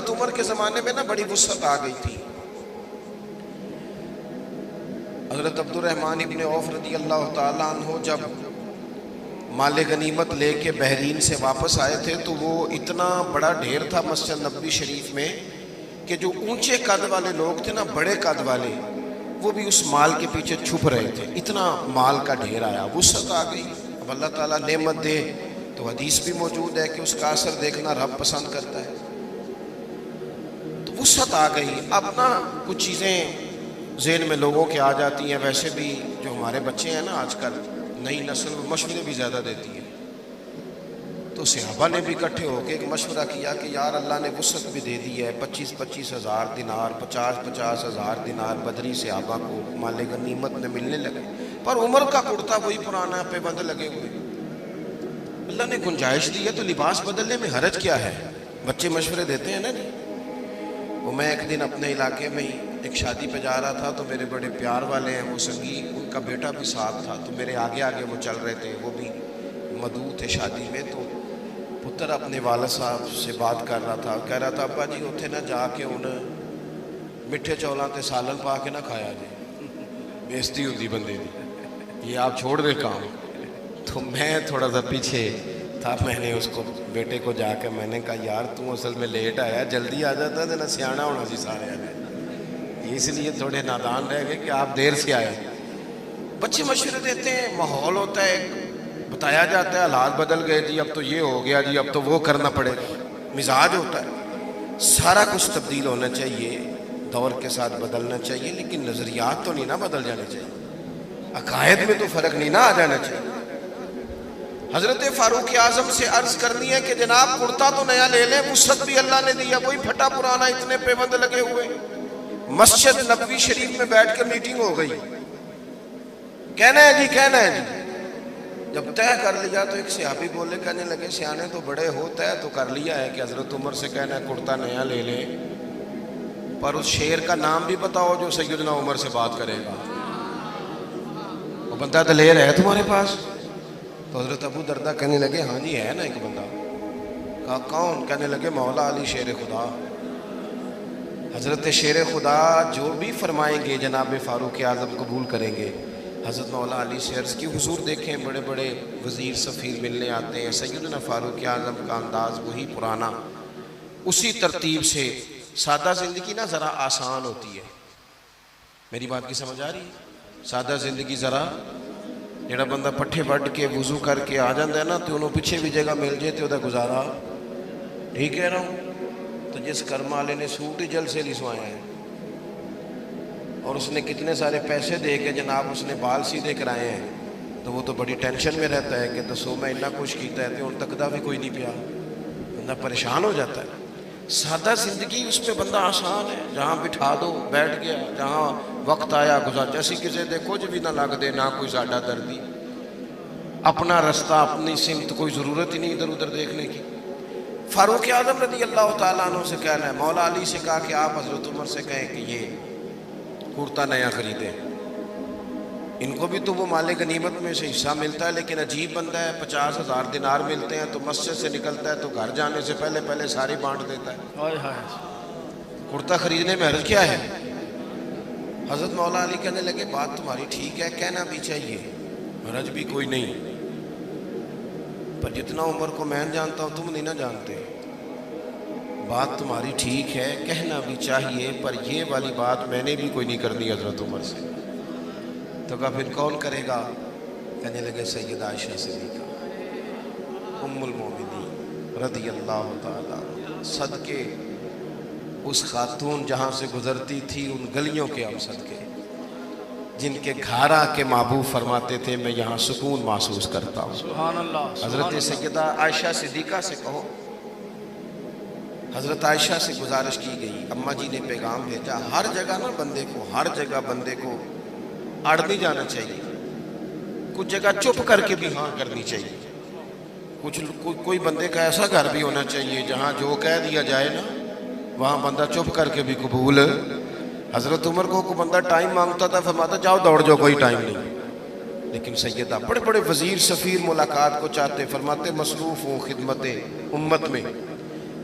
حضرت عمر کے زمانے میں نا بڑی وسعت آ گئی تھی. حضرت عبد الرحمن ابن عوف رضی اللہ تعالیٰ عنہ جب مال غنیمت لے کے بحرین سے واپس آئے تھے تو وہ اتنا بڑا ڈھیر تھا مسجد نبوی شریف میں کہ جو اونچے قد والے لوگ تھے نا، بڑے قد والے، وہ بھی اس مال کے پیچھے چھپ رہے تھے. اتنا مال کا ڈھیر آیا، وسعت آ گئی. اب اللہ تعالیٰ نعمت دے تو حدیث بھی موجود ہے کہ اس کا اثر دیکھنا رب پسند کرتا ہے. تو وسعت آ گئی. اب نا کچھ چیزیں ذہن میں لوگوں کے آ جاتی ہیں. ویسے بھی جو ہمارے بچے ہیں نا آج کل، نئی نسل مشورے بھی زیادہ دیتی ہے. تو صحابہ نے بھی اکٹھے ہو کے ایک مشورہ کیا کہ یار اللہ نے وسعت بھی دے دی ہے، 25-25 ہزار دینار، 50-50 ہزار دینار بدری صحابہ کو مال غنیمت میں ملنے لگے، پر عمر کا کرتا وہی پرانا پہ بند لگے ہوئے. اللہ نے گنجائش دی ہے تو لباس بدلنے میں حرج کیا ہے؟ بچے مشورے دیتے ہیں نا جی. وہ میں ایک دن اپنے علاقے میں ہی ایک شادی پہ جا رہا تھا تو میرے بڑے پیار والے ہیں وہ سنگی، ان کا بیٹا بھی ساتھ تھا، تو میرے آگے آگے وہ چل رہے تھے، وہ بھی مدعو تھے شادی میں. تو پتر اپنے والد صاحب سے بات کر رہا تھا، کہہ رہا تھا ابا جی اتنے نہ جا کے انہیں میٹھے چولاں تے سالن پا کے نہ کھایا جی، بےزتی ہوتی بندے دی، یہ آپ چھوڑ دے کام. تو میں تھوڑا سا پیچھے تھا، میں نے اس کو بیٹے کو جا کے میں نے کہا یار تو اصل میں لیٹ آیا، جلدی آ جاتا تو نہ سیانا ہونا سی سارے آنے، اس لیے تھوڑے نادان رہ گئے کہ آپ دیر سے آئے. بچے مشورے دیتے ہیں، ماحول ہوتا ہے، بتایا جاتا ہے حالات بدل گئے جی، اب تو یہ ہو گیا جی، اب تو وہ کرنا پڑے گا. مزاج ہوتا ہے، سارا کچھ تبدیل ہونا چاہیے، دور کے ساتھ بدلنا چاہیے، لیکن نظریات تو نہیں نہ بدل جانے چاہیے، عقائد میں تو فرق نہیں نہ آ جانا چاہیے. حضرت فاروق اعظم سے عرض کرنی ہے کہ جناب کرتا تو نیا لے لیں، وسعت بھی اللہ نے دیا، وہی پھٹا پرانا اتنے پیبند لگے ہوئے. مسجد نبوی شریف میں بیٹھ کر میٹنگ ہو گئی، کہنا ہے جی کہنا ہے جی. جب طے کر لیا تو ایک صحابی بولے، کہنے لگے سیانے تو بڑے ہوتا ہے تو کر لیا ہے کہ حضرت عمر سے کہنا ہے کرتا نیا لے لیں، پر اس شیر کا نام بھی بتاؤ جو سیدنا عمر سے بات کرے گا. وہ بندہ دلیر ہے تمہارے پاس؟ تو حضرت ابو دردہ کہنے لگے ہاں جی ہے نا ایک بندہ. کہا کون؟ کہنے لگے مولا علی شیر خدا. حضرت شیر خدا جو بھی فرمائیں گے جناب فاروق اعظم قبول کریں گے. حضرت مولا علی سے عرض کی حضور دیکھیں بڑے بڑے وزیر سفیر ملنے آتے ہیں، سیدنا فاروق اعظم کا انداز وہی پرانا، اسی ترتیب سے سادہ زندگی نا ذرا آسان ہوتی ہے. میری بات کی سمجھ آ رہی ہے؟ سادہ زندگی ذرا، جڑا بندہ پٹھے وڈ کے وضو کر کے آ جاتا ہے نا تو انہوں پیچھے بھی جگہ مل جائے تو وہ گزارا ٹھیک کہہ رہا ہوں. تو جس کرم والے نے سوٹ ہی جل سے نہیں سوایا ہے اور اس نے کتنے سارے پیسے دے کے جناب اس نے بال سیدھے کرائے ہیں، تو وہ تو بڑی ٹینشن میں رہتا ہے کہ دسو میں اتنا کچھ کیتا ہے تو ان تک دا بھی کوئی نہیں پیا، بندہ پریشان ہو جاتا ہے. سادہ زندگی اس پہ بندہ آسان ہے، جہاں بٹھا دو بیٹھ گیا، جہاں وقت آیا گزار، جیسی کسی دے کچھ بھی نہ لگ دے، نہ کوئی ساڈا دردی، اپنا رستہ اپنی سمت، کوئی ضرورت ہی نہیں ادھر ادھر دیکھنے کی. فاروق اعظم رضی اللہ تعالیٰ عنہ سے کہنا ہے، مولا علی سے کہا کہ آپ حضرت عمر سے کہیں کہ یہ کرتا نیا خریدیں. ان کو بھی تو وہ مال غنیمت میں سے حصہ ملتا ہے، لیکن عجیب بندہ ہے، 50,000 دینار ملتے ہیں تو مسجد سے نکلتا ہے تو گھر جانے سے پہلے پہلے ساری بانٹ دیتا ہے. کرتا خریدنے میں حرج کیا ہے؟ حضرت مولا علی کہنے لگے بات تمہاری ٹھیک ہے، کہنا بھی چاہیے، حرج بھی کوئی نہیں، پر جتنا عمر کو میں جانتا ہوں تم نہیں نہ جانتے. بات تمہاری ٹھیک ہے، کہنا بھی چاہیے، پر یہ والی بات میں نے بھی کوئی نہیں کرنی حضرت عمر سے. تو کہا پھر کون کرے گا؟ کہنے لگے سیدہ عائشہ صدیقہ ام المومنین رضی اللہ تعالیٰ، صدقے اس خاتون جہاں سے گزرتی تھی ان گلیوں کے ہم صدقے، جن کے گھارا کے محبوب فرماتے تھے میں یہاں سکون محسوس کرتا ہوں. سبحان اللہ. حضرت سیدہ عائشہ صدیقہ سے کہو. حضرت عائشہ سے گزارش کی گئی، اماں جی نے پیغام بھیجا، ہر جگہ نا بندے کو، ہر جگہ بندے کو اڑ نہیں جانا چاہیے، کچھ جگہ چپ کر کے بھی ہاں کرنی چاہیے. کوئی بندے کا ایسا گھر بھی ہونا چاہیے جہاں جو کہہ دیا جائے نا وہاں بندہ چپ کر کے بھی قبول. حضرت عمر کو کوئی بندہ ٹائم مانگتا تھا، فرماتا جاؤ دوڑ جاؤ کوئی ٹائم نہیں. لیکن سیدہ بڑے بڑے وزیر سفیر ملاقات کو چاہتے، فرماتے مصروف ہوں خدمت امت میں،